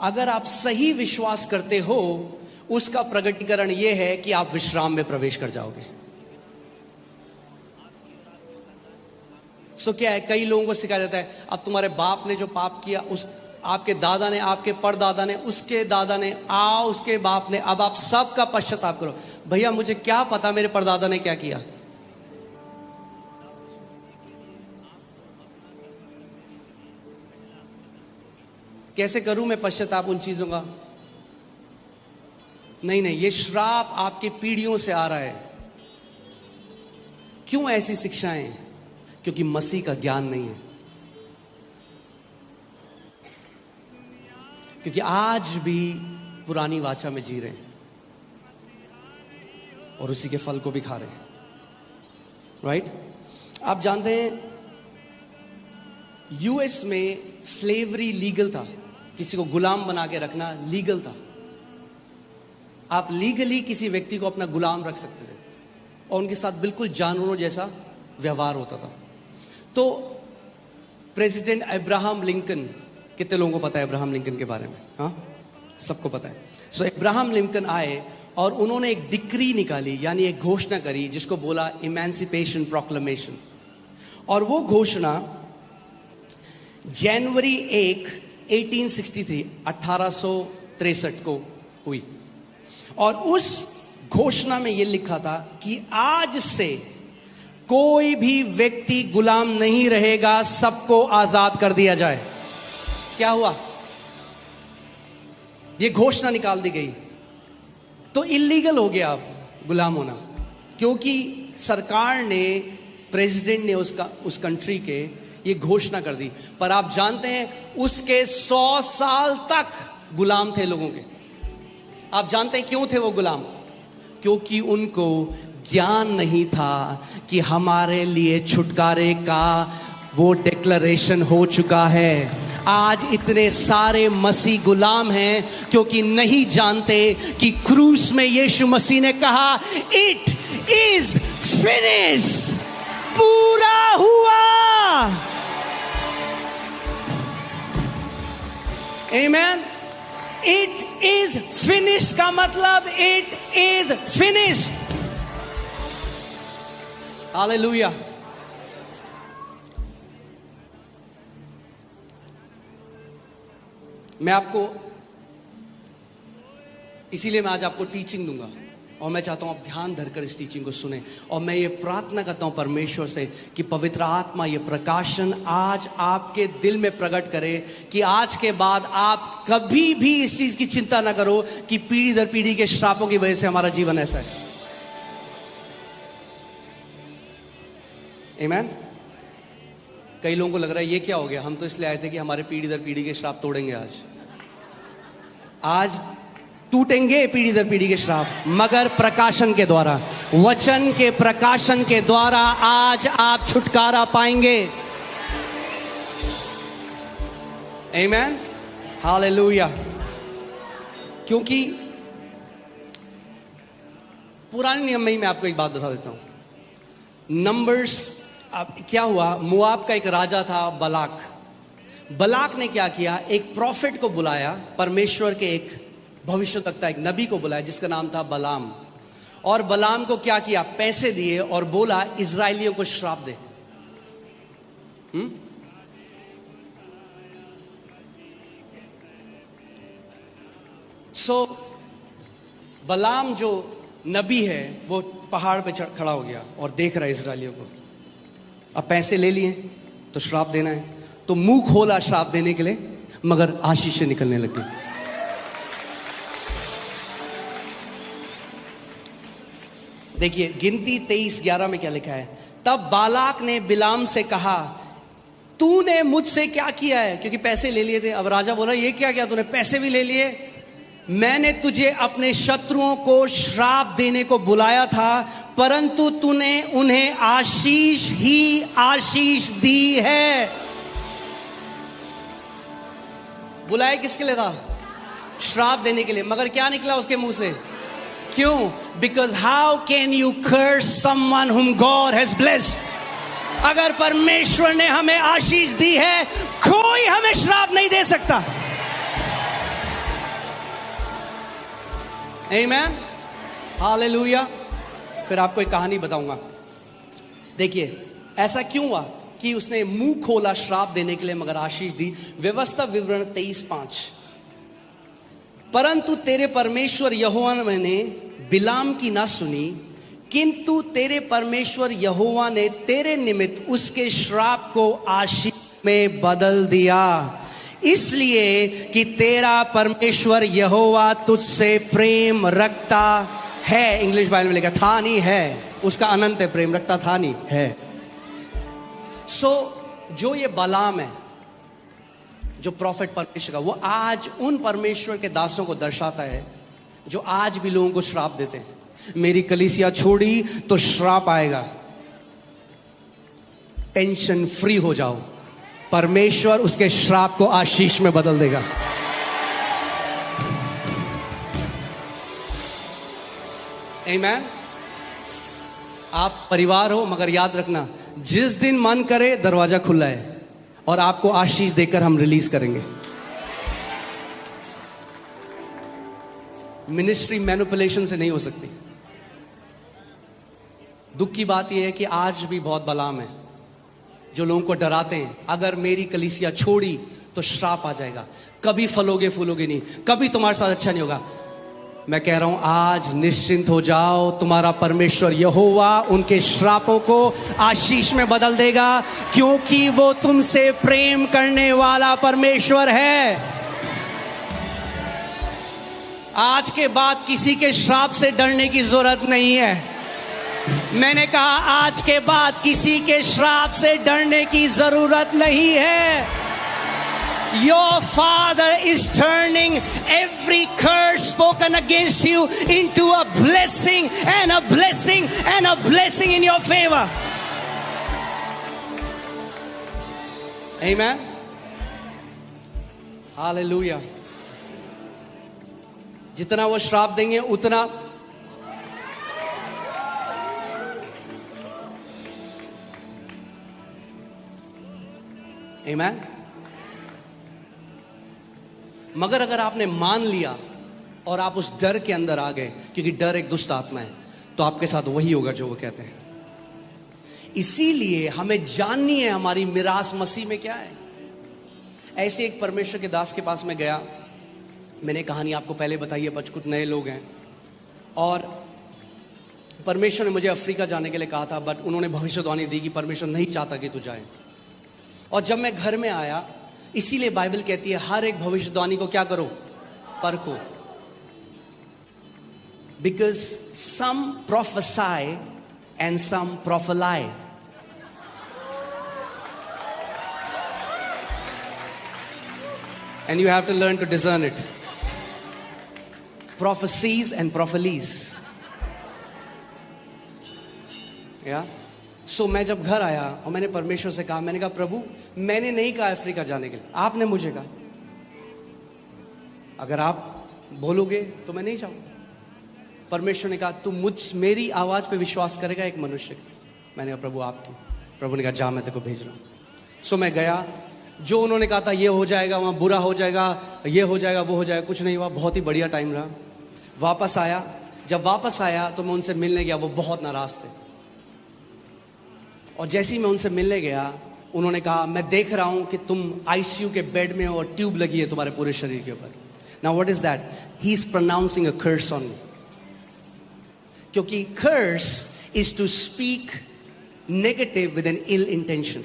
अगर आप सही विश्वास करते हो, उसका प्रगटीकरण यह है कि आप विश्राम में प्रवेश कर जाओगे। सो क्या है, कई लोगों को सिखाया जाता है, अब तुम्हारे बाप ने जो पाप किया, उस आपके दादा ने, आपके परदादा ने, उसके दादा ने, उसके बाप ने, अब आप सबका पश्चाताप करो। भैया मुझे क्या पता मेरे परदादा ने क्या किया? कैसे करूं मैं पश्चाताप उन चीजों का? नहीं, ये श्राप आपके पीढ़ियों से आ रहा है। क्यों ऐसी शिक्षाएं? क्योंकि मसीह का ज्ञान नहीं है। क्योंकि आज भी पुरानी वाचा में जी रहे हैं और उसी के फल को भी खा रहे हैं। राइट? आप जानते हैं यूएस में स्लेवरी लीगल था, किसी को गुलाम बना के रखना लीगल था। आप लीगली किसी व्यक्ति को अपना गुलाम रख सकते थे और उनके साथ बिल्कुल जानवरों जैसा व्यवहार होता था। तो प्रेसिडेंट अब्राहम लिंकन, कितने लोगों को पता है अब्राहम लिंकन के बारे में? हाँ, सबको पता है। सो अब्राहम लिंकन आए और उन्होंने एक डिक्री निकाली, यानी एक घोषणा करी, जिसको बोला इमेंसिपेशन प्रोक्लेमेशन। और वो घोषणा जनवरी 1, 1863 1863 को हुई। और उस घोषणा में यह लिखा था कि आज से कोई भी व्यक्ति गुलाम नहीं रहेगा, सबको आजाद कर दिया जाए। क्या हुआ? यह घोषणा निकाल दी गई तो इलीगल हो गया अब गुलाम होना, क्योंकि सरकार ने, प्रेसिडेंट ने उस कंट्री के ये घोषणा कर दी। पर आप जानते हैं उसके 100 साल तक गुलाम थे लोगों के। आप जानते हैं क्यों थे वो गुलाम? क्योंकि उनको ज्ञान नहीं था कि हमारे लिए छुटकारे का वो डिक्लेरेशन हो चुका है। आज इतने सारे मसीह गुलाम हैं क्योंकि नहीं जानते कि क्रूस में यीशु मसीह ने कहा, इट इज फिनिश्ड, पूरा हुआ। आमेन। इट इज फिनिश्ड का मतलब इट इज फिनिश्ड। हालेलुया। मैं आपको, इसीलिए मैं आज आपको टीचिंग दूंगा और मैं चाहता हूं आप ध्यान धरकर इस टीचिंग को सुने। और मैं ये प्रार्थना करता हूं परमेश्वर से कि पवित्र आत्मा ये प्रकाशन आज आपके दिल में प्रकट करे, कि आज के बाद आप कभी भी इस चीज की चिंता ना करो कि पीढ़ी दर पीढ़ी के श्रापों की वजह से हमारा जीवन ऐसा है। आमीन। कई लोगों को लग रहा है ये क्या हो गया, हम तो इसलिए आए थे कि हमारे पीढ़ी दर पीढ़ी के श्राप तोड़ेंगे। आज टूटेंगे पीढ़ी दर पीढ़ी के श्राप, मगर प्रकाशन के द्वारा, वचन के प्रकाशन के द्वारा आज आप छुटकारा पाएंगे। आमीन। हालेलुया। क्योंकि पुराने नियम में ही मैं आपको एक बात बता देता हूं। नंबर्स, अब क्या हुआ, मोआब का एक राजा था बलाक। बलाक ने क्या किया, एक प्रॉफिट को बुलाया, परमेश्वर के एक भविष्यवक्ता, एक नबी को बुलाया जिसका नाम था बलाम। और बलाम को क्या किया, पैसे दिए और बोला इजराइलियों को श्राप दे। बलाम जो नबी है वो पहाड़ पे खड़ा हो गया और देख रहा है इजराइलियों को। अब पैसे ले लिए तो श्राप देना है, तो मुंह खोला श्राप देने के लिए, मगर आशीषें निकलने लग गई। देखिए गिनती 23:11 में क्या लिखा है, तब बालाक ने बिलाम से कहा, तूने मुझसे क्या किया है? क्योंकि पैसे ले लिए थे। अब राजा बोला, ये क्या किया तूने, पैसे भी ले लिए? मैंने तुझे अपने शत्रुओं को श्राप देने को बुलाया था, परंतु तूने उन्हें आशीष ही आशीष दी है। बुलाया किसके लिए था? श्राप देने के लिए। मगर क्या निकला उसके मुंह से? क्यों? Because how can you curse someone whom God has blessed. अगर परमेश्वर ने हमें आशीष दी है, कोई हमें श्राप नहीं दे सकता। आमेन, हालेलुया। फिर आपको एक कहानी बताऊंगा। देखिए ऐसा क्यों हुआ कि उसने मुंह खोला श्राप देने के लिए मगर आशीष दी। व्यवस्था विवरण 23:5, परंतु तेरे परमेश्वर यहोवा ने बिलाम की ना सुनी, किंतु तेरे परमेश्वर यहोवा ने तेरे निमित्त उसके श्राप को आशीष में बदल दिया, इसलिए कि तेरा परमेश्वर यहोवा तुझसे प्रेम रखता है। इंग्लिश बाइबल में लिखा था नहीं है, उसका अनंत है, प्रेम रखता था नहीं है। जो ये बलाम है, जो प्रॉफिट परमेश्वर का, वो आज उन परमेश्वर के दासों को दर्शाता है जो आज भी लोगों को श्राप देते हैं। मेरी कलीसिया छोड़ी तो श्राप आएगा, टेंशन फ्री हो जाओ, परमेश्वर उसके श्राप को आशीष में बदल देगा। आमेन। आप परिवार हो मगर याद रखना, जिस दिन मन करे दरवाजा खुला है और आपको आशीष देकर हम रिलीज करेंगे। मिनिस्ट्री मैनिपुलेशन से नहीं हो सकती। दुख की बात यह है कि आज भी बहुत बलाम है जो लोगों को डराते हैं, अगर मेरी कलीसिया छोड़ी तो श्राप आ जाएगा, कभी फलोगे फूलोगे नहीं, कभी तुम्हारे साथ अच्छा नहीं होगा। मैं कह रहा हूं आज निश्चिंत हो जाओ, तुम्हारा परमेश्वर यहोवा उनके श्रापों को आशीष में बदल देगा, क्योंकि वो तुमसे प्रेम करने वाला परमेश्वर है। आज के बाद किसी के श्राप से डरने की जरूरत नहीं है। मैंने कहा आज के बाद किसी के श्राप से डरने की जरूरत नहीं है। Your Father is turning every curse spoken against you into a blessing and a blessing and a blessing in your favor. Amen. Hallelujah. जितना वो श्राप देंगे उतना Amen. मगर अगर आपने मान लिया और आप उस डर के अंदर आ गए, क्योंकि डर एक दुष्ट आत्मा है, तो आपके साथ वही होगा जो वो कहते हैं। इसीलिए हमें जाननी है हमारी मिरास मसीह में क्या है। ऐसे एक परमेश्वर के दास के पास में गया, मैंने कहानी आपको पहले बताई है, कुछ नए लोग हैं, और परमेश्वर ने मुझे अफ्रीका जाने के लिए कहा था, बट उन्होंने भविष्यवाणी दी कि परमेश्वर नहीं चाहता कि तू जाए। और जब मैं घर में आया, इसीलिए बाइबल कहती है हर एक भविष्यवाणी को क्या करो, परखो, because some prophecies and some prophelies. And you have to learn to discern it, prophecies and prophelies. या सो मैं जब घर आया और मैंने परमेश्वर से कहा, मैंने कहा प्रभु मैंने नहीं कहा अफ्रीका जाने के लिए, आपने मुझे कहा, अगर आप बोलोगे तो मैं नहीं जाऊंगा। परमेश्वर ने कहा तू मेरी आवाज पे विश्वास करेगा एक मनुष्य की। मैंने कहा प्रभु आपकी। प्रभु ने कहा जा मैं तेरे को भेज रहा हूं। सो मैं गया, जो उन्होंने कहा था ये हो जाएगा, वहां बुरा हो जाएगा, ये हो जाएगा, वो हो जाएगा, कुछ नहीं हुआ। बहुत ही बढ़िया टाइम रहा। वापस आया, जब वापस आया तो मैं उनसे मिलने गया, वो बहुत नाराज थे। और जैसे ही मैं उनसे मिलने गया, उन्होंने कहा मैं देख रहा हूं कि तुम आईसीयू के बेड में हो और ट्यूब लगी है तुम्हारे पूरे शरीर के ऊपर। Now what is that? He is pronouncing a curse on me, क्योंकि curse is to speak negative with an ill intention.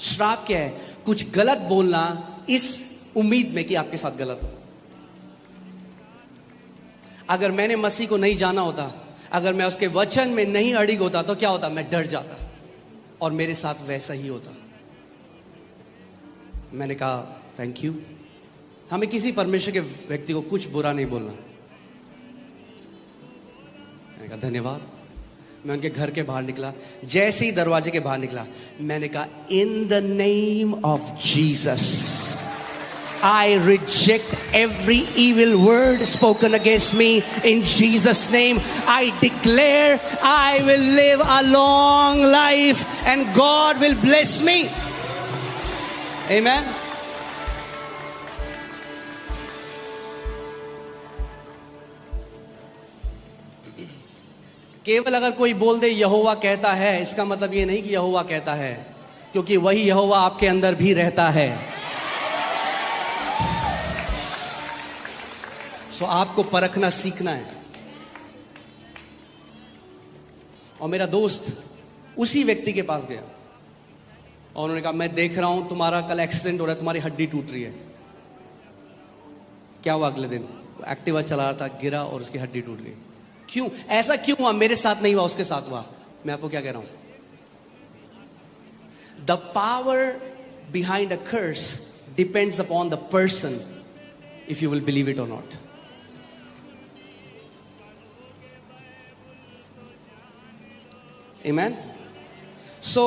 श्राप क्या है? कुछ गलत बोलना इस उम्मीद में कि आपके साथ गलत हो। अगर मैंने मसीह को नहीं जाना होता, अगर मैं उसके वचन में नहीं अड़िग होता, तो क्या होता? मैं डर जाता और मेरे साथ वैसा ही होता। मैंने कहा थैंक यू। हमें किसी परमेश्वर के व्यक्ति को कुछ बुरा नहीं बोलना। मैंने कहा धन्यवाद। मैं उनके घर के बाहर निकला, जैसे ही दरवाजे के बाहर निकला, मैंने कहा in the name of Jesus I reject every evil word spoken against me in Jesus' name. I declare I will live a long life and God will bless me. Amen. केवल अगर कोई बोल दे यहोवा कहता है, इसका मतलब ये नहीं कि यहोवा कहता है, क्योंकि वही यहोवा आपके अंदर भी रहता है। सो आपको परखना सीखना है। और मेरा दोस्त उसी व्यक्ति के पास गया और उन्होंने कहा, मैं देख रहा हूं तुम्हारा कल एक्सीडेंट हो रहा है, तुम्हारी हड्डी टूट रही है। क्या हुआ? अगले दिन एक्टिवा चला रहा था, गिरा और उसकी हड्डी टूट गई। क्यों? ऐसा क्यों हुआ? मेरे साथ नहीं हुआ, उसके साथ हुआ। मैं आपको क्या कह रहा हूं? The power behind a curse depends upon the person, if you will believe it और नॉट। Amen? So,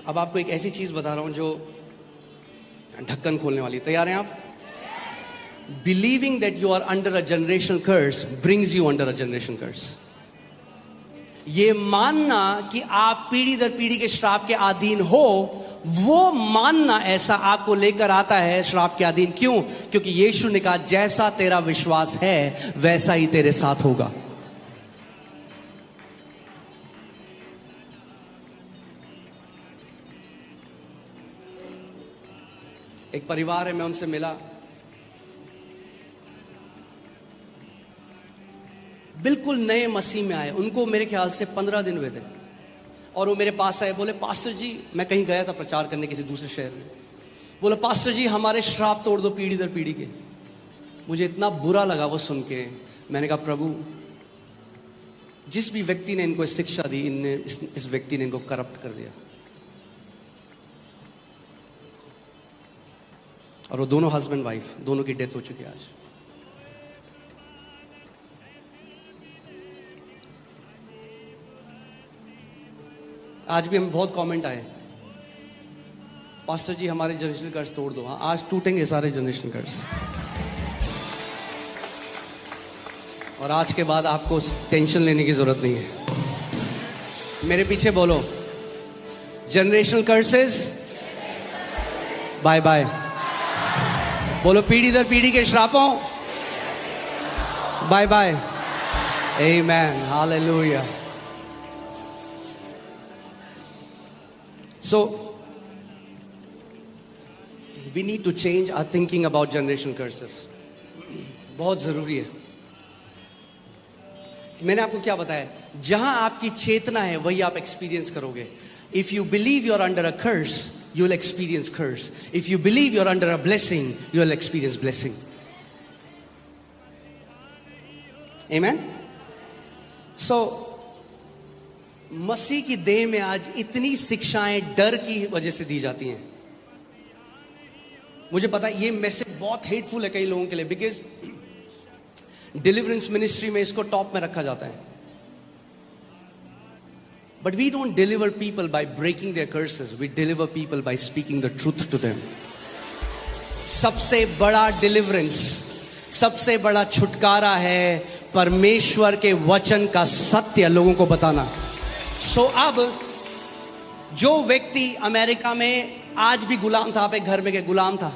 अब आपको एक ऐसी चीज बता रहा हूं जो ढक्कन खोलने वाली। तैयार हैं आप? Believing that you are under a generational curse brings you under a generational curse. ये मानना कि आप पीढ़ी दर पीढ़ी के श्राप के अधीन हो, वो मानना ऐसा आपको लेकर आता है श्राप के अधीन। क्यों? क्योंकि यीशु ने कहा, जैसा तेरा विश्वास है वैसा ही तेरे साथ होगा। एक परिवार है, मैं उनसे मिला, बिल्कुल नए मसीह में आए। उनको मेरे ख्याल से 15 दिन हुए थे और वो मेरे पास आए, बोले, पास्टर जी, मैं कहीं गया था प्रचार करने किसी दूसरे शहर में। बोले, पास्टर जी, हमारे श्राप तोड़ दो पीढ़ी दर पीढ़ी के। मुझे इतना बुरा लगा वो सुन के। मैंने कहा, प्रभु, जिस भी व्यक्ति ने इनको शिक्षा दी, इस व्यक्ति ने इनको करप्ट कर दिया। और वो दोनों हस्बैंड वाइफ, दोनों की डेथ हो चुकी है आज। आज भी हमें बहुत कमेंट आए, पास्टर जी हमारे जनरेशनल कर्स तोड़ दो। हाँ, आज टूटेंगे सारे जनरेशनल कर्स। और आज के बाद आपको टेंशन लेने की जरूरत नहीं है। मेरे पीछे बोलो, जनरेशनल कर्सेस बाय बाय। बोलो, पीढ़ी दर पीढ़ी के श्रापों bye bye. Amen, hallelujah. So, we need to change our thinking about generational curses. बहुत जरूरी है। मैंने आपको क्या बताया? जहां आपकी चेतना है वही आप एक्सपीरियंस करोगे। If you believe you're under a curse, you will experience curse. If you believe you're under a blessing, you will experience blessing. Amen? So, मसीह की देह में आज इतनी शिक्षाएं डर की वजह से दी जाती हैं। मुझे पता है ये मैसेज बहुत हेटफुल है कई लोगों के लिए, बिकॉज डिलीवरेंस मिनिस्ट्री में इसको टॉप में रखा जाता है। But we don't deliver people by breaking their curses, we deliver people by speaking the truth to them. सबसे बड़ा डिलीवरेंस, सबसे बड़ा छुटकारा है परमेश्वर के वचन का सत्य लोगों को बताना। सो अब जो व्यक्ति अमेरिका में आज भी गुलाम था, आप एक घर में के गुलाम था,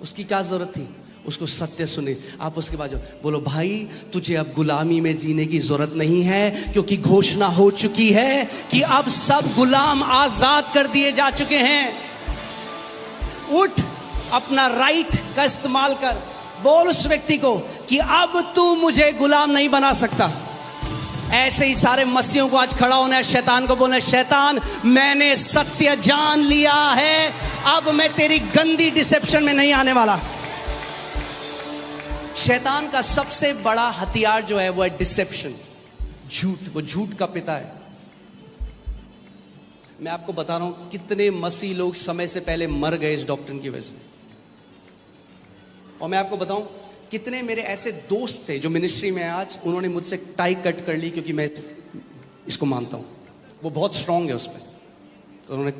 उसकी क्या जरूरत थी? उसको सत्य सुने। आप उसके बाद बोलो, भाई तुझे अब गुलामी में जीने की जरूरत नहीं है, क्योंकि घोषणा हो चुकी है कि अब सब गुलाम आजाद कर दिए जा चुके हैं। उठ, अपना राइट का इस्तेमाल कर। बोल उस व्यक्ति को कि अब तू मुझे गुलाम नहीं बना सकता। ऐसे ही सारे मसीहों को आज खड़ा होना है, शैतान को बोलना है, शैतान मैंने सत्य जान लिया है, अब मैं तेरी गंदी डिसेप्शन में नहीं आने वाला। शैतान का सबसे बड़ा हथियार जो है वो है डिसेप्शन, झूठ। वो झूठ का पिता है। मैं आपको बता रहा हूं कितने मसीह लोग समय से पहले मर गए इस डॉक्ट्रिन की वजह से। और मैं आपको बताऊं कितने मेरे ऐसे दोस्त थे जो मिनिस्ट्री में आज, उन्होंने मुझसे टाई कट कर ली क्योंकि मैं इसको मानता हूं। वो बहुत स्ट्रांग है उस पर, तो उन्होंने,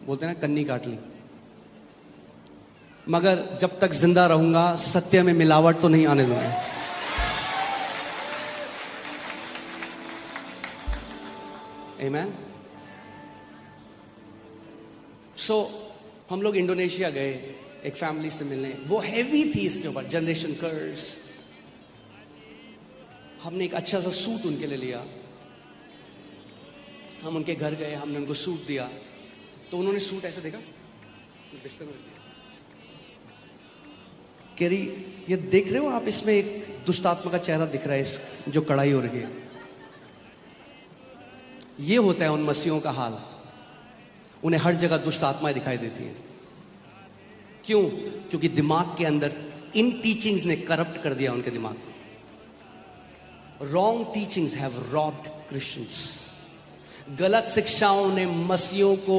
बोलते ना, कन्नी काट ली। मगर जब तक जिंदा रहूंगा सत्य में मिलावट तो नहीं आने दूंगा। आमेन। सो हम लोग इंडोनेशिया गए एक फैमिली से मिलने, वो हैवी थी इसके ऊपर, जनरेशन कर्स। हमने एक अच्छा सा सूट उनके लिए लिया, हम उनके घर गए, हमने उनको सूट दिया, तो उन्होंने सूट ऐसे देखा, बिस्तर में रख दिया। कह रही, ये देख रहे हो आप, इसमें एक दुष्ट आत्मा का चेहरा दिख रहा है, इस जो कढ़ाई हो रही है। ये होता है उन मसीहों का हाल, उन्हें हर जगह दुष्ट आत्माएं दिखाई देती हैं। क्यों? क्योंकि दिमाग के अंदर इन टीचिंग्स ने करप्ट कर दिया उनके दिमाग को। Wrong teachings have robbed Christians. गलत शिक्षाओं ने मसीहों को,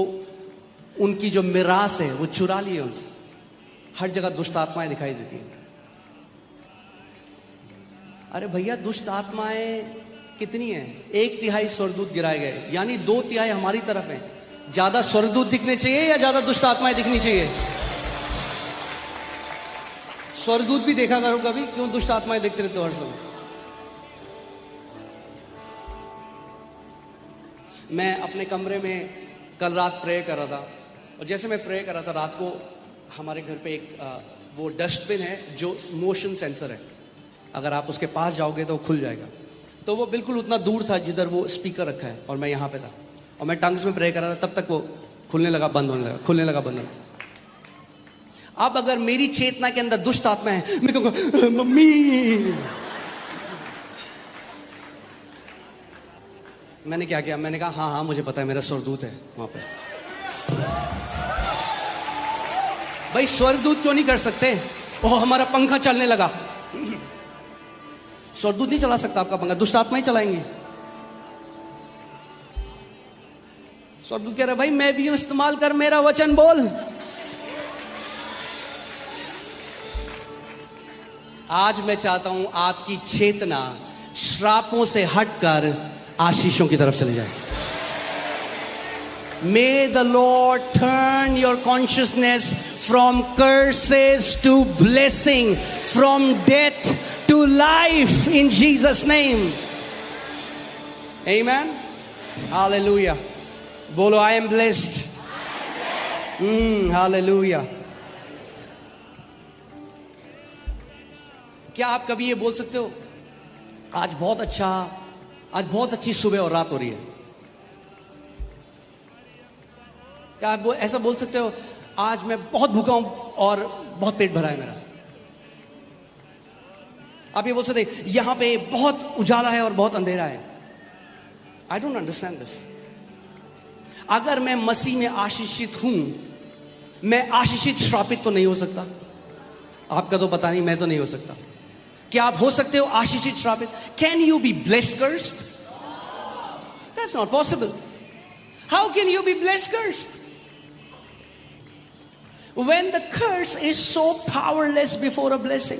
उनकी जो मिरास है वो चुरा ली है उनसे। हर जगह दुष्ट आत्माएं दिखाई देती हैं। अरे भैया, दुष्ट आत्माएं कितनी हैं? 1/3 स्वर्गदूत गिराए गए, यानी 2/3 हमारी तरफ हैं। ज्यादा स्वर्गदूत दिखने चाहिए या ज्यादा दुष्ट आत्माएं दिखनी चाहिए? स्वर्गदूत भी देखा करो कभी, क्यों दुष्ट आत्माएं देखते रहते हो हर समय? मैं अपने कमरे में कल रात प्रे कर रहा था, और जैसे मैं प्रे कर रहा था रात को, हमारे घर पे एक वो डस्टबिन है जो मोशन सेंसर है, अगर आप उसके पास जाओगे तो वो खुल जाएगा। तो वो बिल्कुल उतना दूर था जिधर वो स्पीकर रखा है, और मैं यहाँ पे था, और मैं टंग्स में प्रे कर रहा था, तब तक वो खुलने लगा, बंद होने लगा, खुलने लगा, बंद होने लगा। अब अगर मेरी चेतना के अंदर दुष्ट आत्मा है, मैं कहूँगा मम्मी। मैंने क्या किया? मैंने कहा हाँ हाँ मुझे पता है, मेरा स्वर्गदूत है वहां पे। भाई स्वर्गदूत क्यों नहीं कर सकते? ओह हमारा पंखा चलने लगा। स्वर्गदूत नहीं चला सकता आपका पंखा, दुष्ट आत्मा ही चलाएंगे। स्वर्गदूत कह रहे भाई मैं भी हूं, इस्तेमाल कर, मेरा वचन बोल। आज मैं चाहता हूं आपकी चेतना श्रापों से हटकर आशीषों की तरफ चली जाए। May the Lord turn your consciousness from curses to blessing, from death to life in Jesus' name. Amen. Hallelujah. बोलो I am blessed. Hallelujah. क्या आप कभी ये बोल सकते हो आज बहुत अच्छी सुबह और रात हो रही है? क्या आप ऐसा बोल सकते हो आज मैं बहुत भूखा हूं और बहुत पेट भरा है मेरा? आप ये बोल सकते हैं यहां पे बहुत उजाला है और बहुत अंधेरा है? I don't understand this. अगर मैं मसीह में आशीषित हूं, मैं आशीषित श्रापित तो नहीं हो सकता? आपका तो पता नहीं, मैं तो नहीं हो सकता। क्या आप हो सकते हो आशीषित श्रापित? Can you be blessed cursed? That's not possible. How can you be blessed cursed? When the curse is so powerless before a blessing,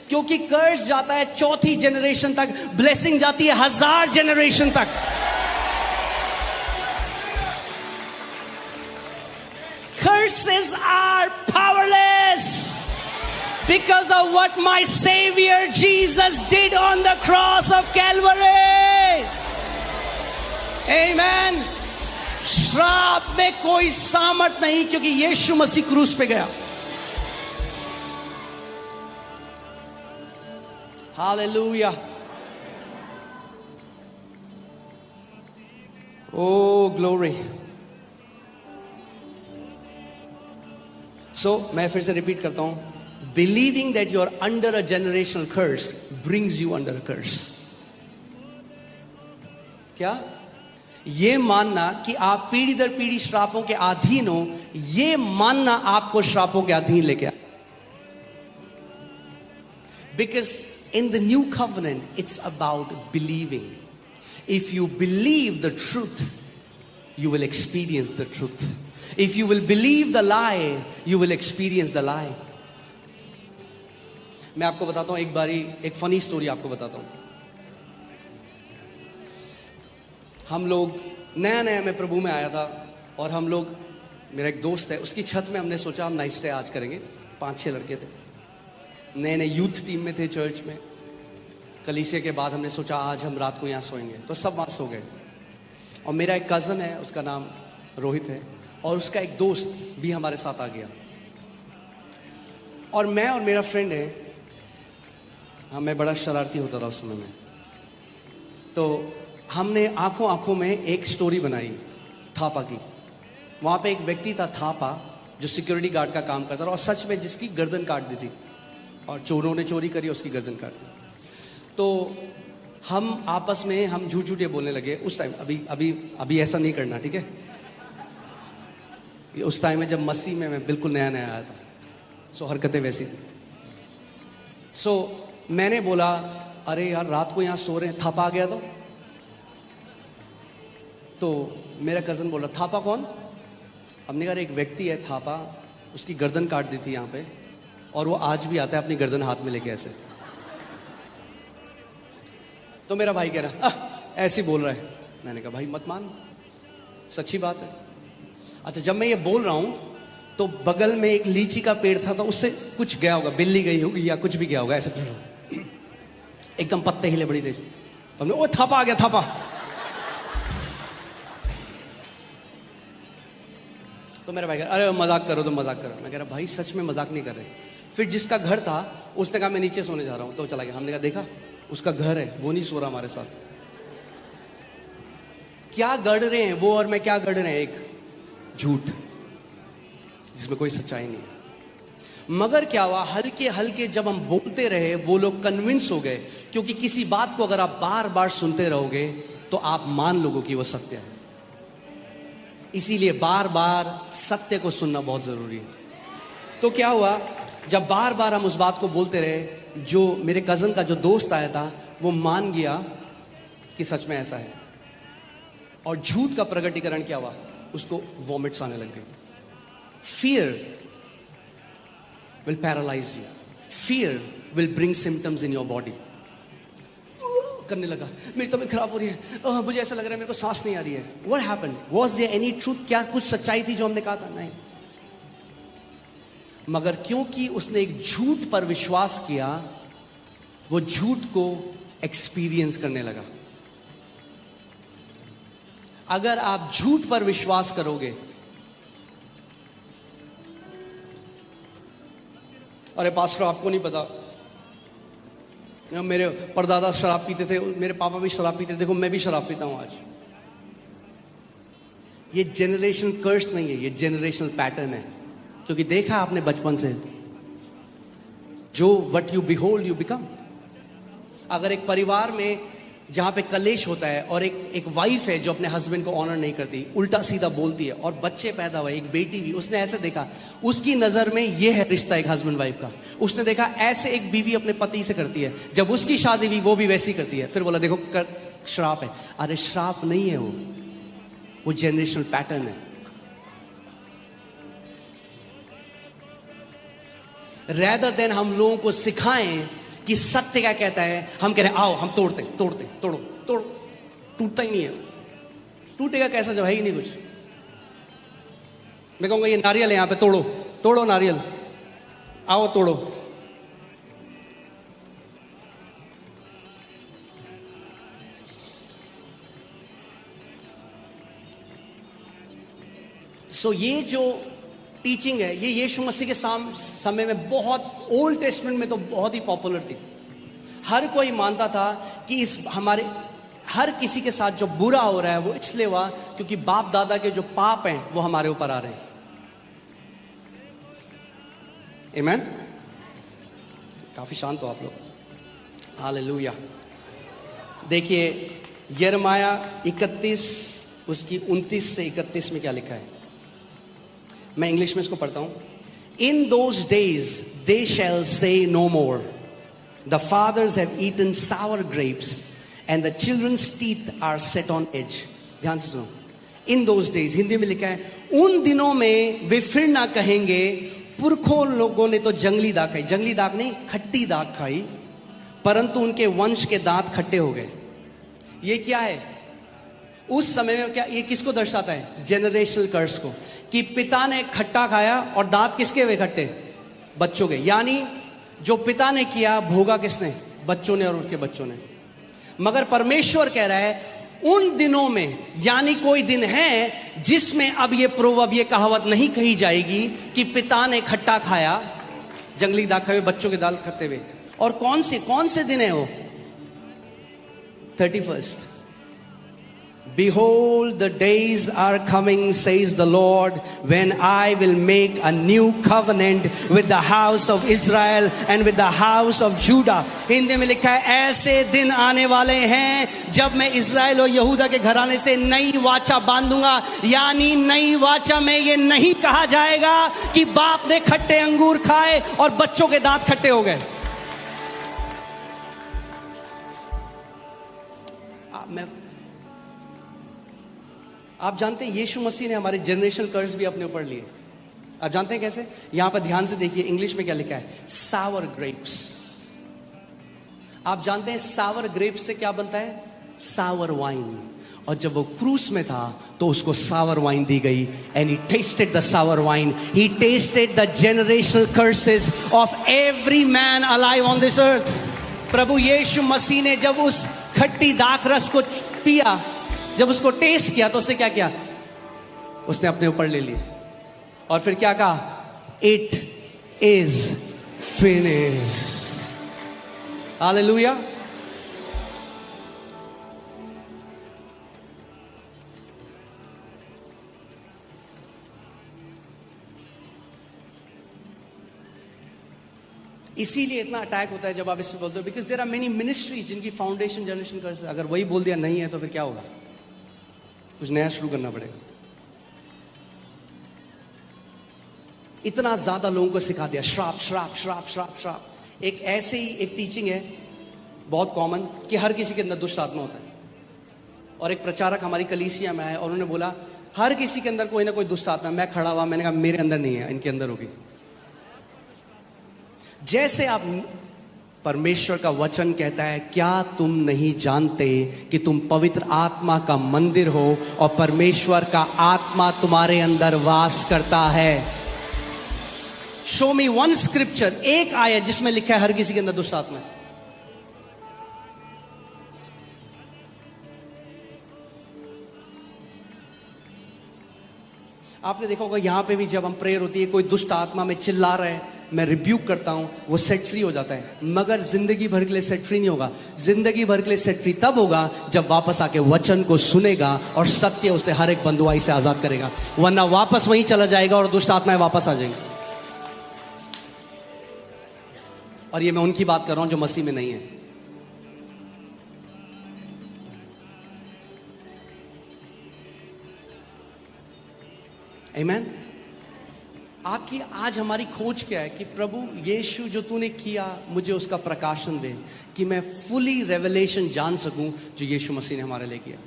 क्योंकि कर्स जाता है 4थी जनरेशन तक, ब्लेसिंग जाती है 1000 जनरेशन तक। Curses are powerless because of what my Savior Jesus did on the cross of Calvary. Amen. श्राप में कोई सामर्थ नहीं, क्योंकि यीशु मसीह क्रूस पे गया। हालेलुया। ओ ग्लोरी। सो मैं फिर से रिपीट करता हूं, believing that you are under a generational curse brings you under a curse. क्या? ये मानना कि आप पीढ़ी दर पीढ़ी श्रापों के अधीन हो, ये मानना आपको श्रापों के अधीन लेके आ। Because in the new covenant it's about believing. If you believe the truth you will experience the truth. If you will believe the lie you will experience the lie. मैं आपको बताता हूं, एक बारी एक फनी स्टोरी आपको बताता हूं। हम लोग नया मैं प्रभु में आया था, और हम लोग, मेरा एक दोस्त है, उसकी छत में हमने सोचा हम नाइट स्टे आज करेंगे। 5-6 लड़के थे, नए यूथ टीम में थे चर्च में। कलीसिया के बाद हमने सोचा आज हम रात को यहाँ सोएंगे, तो सब वहाँ सो गए। और मेरा एक कज़न है, उसका नाम रोहित है, और उसका एक दोस्त भी हमारे साथ आ गया। और मैं और मेरा फ्रेंड है, हाँ मैं बड़ा शरारती होता था उस समय में, तो हमने आंखों आंखों में एक स्टोरी बनाई थापा की। वहाँ पे एक व्यक्ति था थापा जो सिक्योरिटी गार्ड का काम करता था और सच में जिसकी गर्दन काट दी थी और चोरों ने चोरी करी, उसकी गर्दन काट दी। तो हम आपस में हम झूठ झूठे बोलने लगे उस टाइम। अभी अभी अभी ऐसा नहीं करना, ठीक है? उस टाइम में जब मसीह में मैं बिल्कुल नया नया आया था, सो हरकतें वैसी थी। सो मैंने बोला अरे यार रात को यहाँ सो रहे हैं, थापा आ गया तो मेरा कज़न बोला थापा कौन? हमने कहा एक व्यक्ति है थापा, उसकी गर्दन काट दी थी यहाँ पे और वो आज भी आता है अपनी गर्दन हाथ में लेके ऐसे। तो मेरा भाई कह रहा ऐसे बोल रहा है। मैंने कहा भाई मत मान, सच्ची बात है। अच्छा, जब मैं ये बोल रहा हूँ तो बगल में एक लीची का पेड़ था, तो उससे कुछ गया होगा, बिल्ली गई होगी या कुछ भी गया होगा, ऐसे एकदम पत्ते हिले बड़ी तेज। तो हमने ओ थापा आ गया, थापा। तो मेरा भाई कह अरे मजाक करो तो मजाक करो। मैं कह रहा भाई सच में मजाक नहीं कर रहे। फिर जिसका घर था उसने कहा मैं नीचे सोने जा रहा हूँ, तो चला गया। हमने कहा देखा उसका घर है, वो नहीं सो रहा हमारे साथ। क्या गढ़ रहे हैं वो और मैं, क्या गढ़ रहे हैं? एक झूठ जिसमें कोई सच्चाई नहीं है। मगर क्या हुआ, हल्के हल्के जब हम बोलते रहे वो लोग कन्विंस हो गए, क्योंकि किसी बात को अगर आप बार बार सुनते रहोगे तो आप मान लोगे कि वो सत्य है। इसीलिए बार बार सत्य को सुनना बहुत जरूरी है। तो क्या हुआ, जब बार बार हम उस बात को बोलते रहे, जो मेरे कजन का जो दोस्त आया था वो मान गया कि सच में ऐसा है। और झूठ का प्रकटीकरण क्या हुआ, उसको वॉमिट्स आने लग गए। Fear will paralyse you, fear will bring symptoms in your body. करने लगा, मेरी तबीयत खराब हो रही है, मुझे ऐसा लग रहा है मेरे को सांस नहीं आ रही है। What happened? Was there any truth? क्या कुछ सच्चाई थी जो हमने कहा था? नहीं। मगर क्योंकि उसने एक झूठ पर विश्वास किया, वो झूठ को एक्सपीरियंस करने लगा। अगर आप झूठ पर विश्वास करोगे, अरे पास्टर आपको नहीं पता, मेरे परदादा शराब पीते थे, मेरे पापा भी शराब पीते थे, देखो मैं भी शराब पीता हूं आज। ये जेनरेशन कर्स नहीं है, ये जेनरेशनल पैटर्न है। क्योंकि देखा आपने बचपन से, जो what you behold you become. अगर एक परिवार में जहां पे कलेश होता है और एक वाइफ है जो अपने हस्बैंड को ऑनर नहीं करती, उल्टा सीधा बोलती है, और बच्चे पैदा हुए, एक बेटी भी, उसने ऐसे देखा, उसकी नजर में ये है रिश्ता एक हस्बैंड वाइफ का। उसने देखा ऐसे एक बीवी अपने पति से करती है, जब उसकी शादी हुई वो भी वैसी करती है। फिर बोला देखो श्राप है। अरे श्राप नहीं है, वो जेनरेशनल पैटर्न है। रेदर देन हम लोगों को सिखाएं कि सत्य क्या कहता है, हम कह रहे हैं आओ हम तोड़ते तोड़ो, टूटता ही नहीं है। टूटेगा कैसा जब है ही नहीं कुछ। मैं कहूंगा ये नारियल है यहां पे, तोड़ो नारियल, आओ तोड़ो। सो ये जो टीचिंग है, ये यीशु मसीह के समय में बहुत, ओल्ड टेस्टमेंट में तो बहुत ही पॉपुलर थी। हर कोई मानता था कि इस हमारे हर किसी के साथ जो बुरा हो रहा है वो इसलिए हुआ क्योंकि बाप दादा के जो पाप हैं वो हमारे ऊपर आ रहे हैं। आमीन। काफी शांत हो आप लोग। हालेलुया। देखिए यिर्मयाह 31 उसकी 29 से 31 में क्या लिखा है, मैं इंग्लिश में इसको पढ़ता हूं। In those days they shall say no more, the fathers have eaten sour grapes and the children's teeth are set on edge. ध्यान से सुनो, इन दोज डेज, हिंदी में लिखा है उन दिनों में वे फिर ना कहेंगे पुरखों लोगों ने तो जंगली दाग खाई, जंगली दाग नहीं खट्टी दाग खाई, परंतु उनके वंश के दांत खट्टे हो गए। ये क्या है उस समय में, क्या ये किसको दर्शाता है? जेनरेशनल कर्स को, कि पिता ने खट्टा खाया और दांत किसके हुए खट्टे? बच्चों के। यानी जो पिता ने किया भोगा किसने? बच्चों ने और उनके बच्चों ने। मगर परमेश्वर कह रहा है उन दिनों में, यानी कोई दिन है जिसमें अब ये प्रोवर्ब, ये कहावत नहीं कही जाएगी कि पिता ने खट्टा खाया जंगली दाल खाए हुए, बच्चों के दाल खाते हुए। और कौन से दिन है वो? 31st। Behold, the days are coming, says the Lord, when I will make a new covenant with the house of Israel and with the house of Judah. Hindi में लिखा है, ऐसे दिन आने वाले हैं जब मैं इस्राएल और यहूदा के घराने से नई वाचा बांधूंगा। यानी नई वाचा में ये नहीं कहा जाएगा कि बाप ने खट्टे अंगूर खाए और बच्चों के दांत खट्टे हो गए। आप जानते हैं यीशु मसीह ने हमारे जनरेशनल कर्स भी अपने ऊपर लिए। आप जानते हैं कैसे? यहां पर ध्यान से देखिए, इंग्लिश में क्या लिखा है? सावर ग्रेप्स। आप जानते हैं सावर ग्रेप्स से क्या बनता है? सावर वाइन। और जब वो क्रूस में था तो उसको सावर वाइन दी गई। And he tasted the sour wine, he tasted the generational curses of every man alive on this earth. प्रभु यीशु मसीह ने जब उस खट्टी दाख रस को पिया, जब उसको टेस्ट किया, तो उसने क्या किया? उसने अपने ऊपर ले लिए और फिर क्या कहा? It is finished. हालेलुया। इसीलिए इतना अटैक होता है जब आप इसमें बोलते हो, because there are many ministries जिनकी फाउंडेशन जनरेशन कर, अगर वही बोल दिया नहीं है तो फिर क्या होगा? कुछ नया शुरू करना पड़ेगा। इतना ज्यादा लोगों को सिखा दिया, श्राप श्राप श्राप श्राप श्राप। एक ऐसे ही एक टीचिंग है बहुत कॉमन कि हर किसी के अंदर दुष्ट आत्मा होता है। और एक प्रचारक हमारी कलीसिया में आए और उन्होंने बोला हर किसी के अंदर कोई ना कोई दुष्ट आत्मा। मैं खड़ा हुआ, मैंने कहा मेरे अंदर नहीं है, इनके अंदर होगी। जैसे आप, परमेश्वर का वचन कहता है, क्या तुम नहीं जानते कि तुम पवित्र आत्मा का मंदिर हो और परमेश्वर का आत्मा तुम्हारे अंदर वास करता है? शो मी वन स्क्रिप्चर, एक आयत जिसमें लिखा है हर किसी के अंदर दुष्ट आत्मा है। आपने देखा होगा यहां पे भी जब हम प्रेयर होती है, कोई दुष्ट आत्मा में चिल्ला रहा है, मैं रिब्यूक करता हूं, वो सेट फ्री हो जाता है। मगर जिंदगी भर के लिए सेट फ्री नहीं होगा। जिंदगी भर के लिए सेट फ्री तब होगा जब वापस आके वचन को सुनेगा और सत्य उसे हर एक बंधुआई से आजाद करेगा, वरना वापस वहीं चला जाएगा और दुष्ट आत्माएं वापस आ जाएंगी। और ये मैं उनकी बात कर रहा हूं जो मसीह में नहीं है। आमीन। आपकी आज हमारी खोज क्या है कि प्रभु यीशु जो तूने किया, मुझे उसका प्रकाशन दे कि मैं फुली रेवलेशन जान सकूं जो यीशु मसीह ने हमारे लिए किया।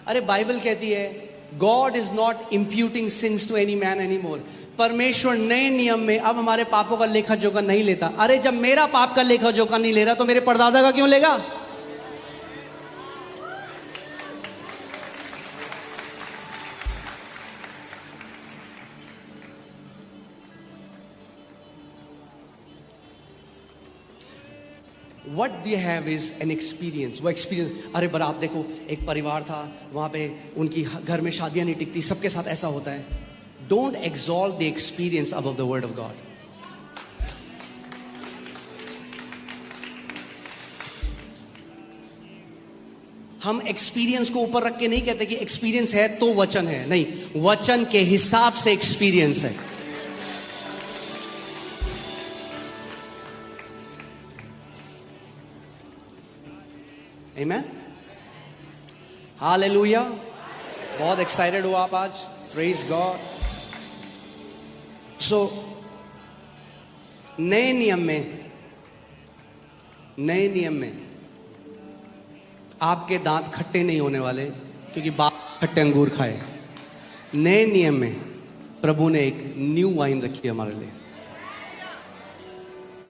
अरे बाइबल कहती है God is not imputing sins to any man any more. परमेश्वर नए नियम में अब हमारे पापों का लेखा जोखा नहीं लेता। अरे जब मेरा पाप का लेखा जोखा नहीं ले रहा तो मेरे परदादा का क्यों लेगा? What they have is an experience. वो experience, अरे पर आप देखो एक परिवार था वहाँ पे, उनकी घर में शादियाँ नहीं टिकती, सबके साथ ऐसा होता है। Don't exalt the experience above the word of God. हम एक्सपीरियंस को ऊपर रख के नहीं कहते कि एक्सपीरियंस है तो वचन है, नहीं, वचन के हिसाब से एक्सपीरियंस है। Amen? Hallelujah. बहुत एक्साइटेड हो आप आज? Praise God. So नए नियम में आपके दांत खट्टे नहीं होने वाले क्योंकि बाप खट्टे अंगूर खाए। नए नियम में प्रभु ने एक न्यू वाइन रखी है हमारे लिए।